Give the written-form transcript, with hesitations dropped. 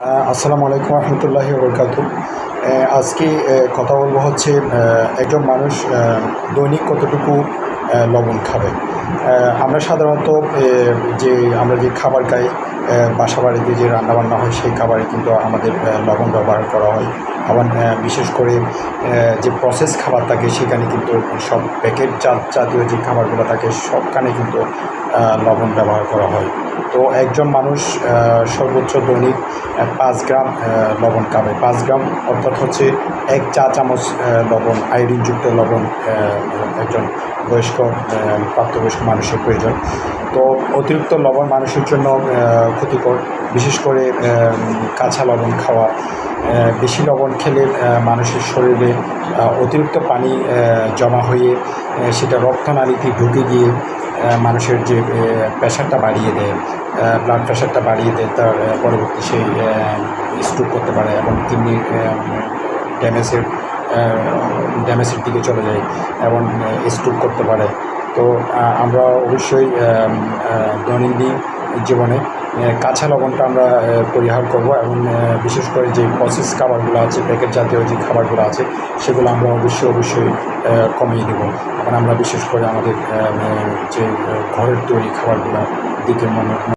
আসসালামু আলাইকুম রহমতুল্লাহি বরকাতুহু। আজকে কথা বলবো হচ্ছে একজন মানুষ দৈনিক কতটুকু লবণ খাবে। আমরা সাধারণত আমরা যে খাবার খাই, বাসা বাড়িতে যে রান্নাবান্না হয় সেই খাবারে কিন্তু আমাদের লবণ ব্যবহার করা হয়। আবার বিশেষ করে যে প্রসেস খাবার থাকে সেখানে কিন্তু সব প্যাকেট জাতীয় যে খাবারগুলো থাকে সবখানে কিন্তু লবণ ব্যবহার করা হয়। তো একজন মানুষ সর্বোচ্চ দৈনিক 5 গ্রাম লবণ খাবে। 5 গ্রাম অর্থাৎ হচ্ছে 1 চা চামচ লবণ, আয়োডিনযুক্ত লবণ একজন প্রাপ্তবয়স্ক মানুষের প্রয়োজন। তো অতিরিক্ত লবণ মানুষের জন্য ক্ষতিকর। বিশেষ করে কাঁচা লবণ খাওয়া, বেশি লবণ খেলে মানুষের শরীরে অতিরিক্ত পানি জমা হয়ে সেটা রক্তনালীতে ঢুকে গিয়ে মানুষের যে প্রেশারটা বাড়িয়ে দেয়, ব্লাড প্রেশারটা বাড়িয়ে দেয়, তার পরবর্তী সেই স্ট্রোক করতে পারে এবং কিডনি ড্যামেজের দিকে চলে যায় এবং স্ট্রোক করতে পারে। তো আমরা অবশ্যই দৈনন্দিন জীবনে কাঁচা লবণটা আমরা পরিহার করব এবং বিশেষ করে যে প্রসেস খাবারগুলো আছে, প্যাকেট জাতীয় যে খাবারগুলো আছে সেগুলো আমরা অবশ্যই কমিয়ে দেবো। এবং আমরা বিশেষ করে আমাদের যে ঘরের তৈরি খাবারগুলোর দিকে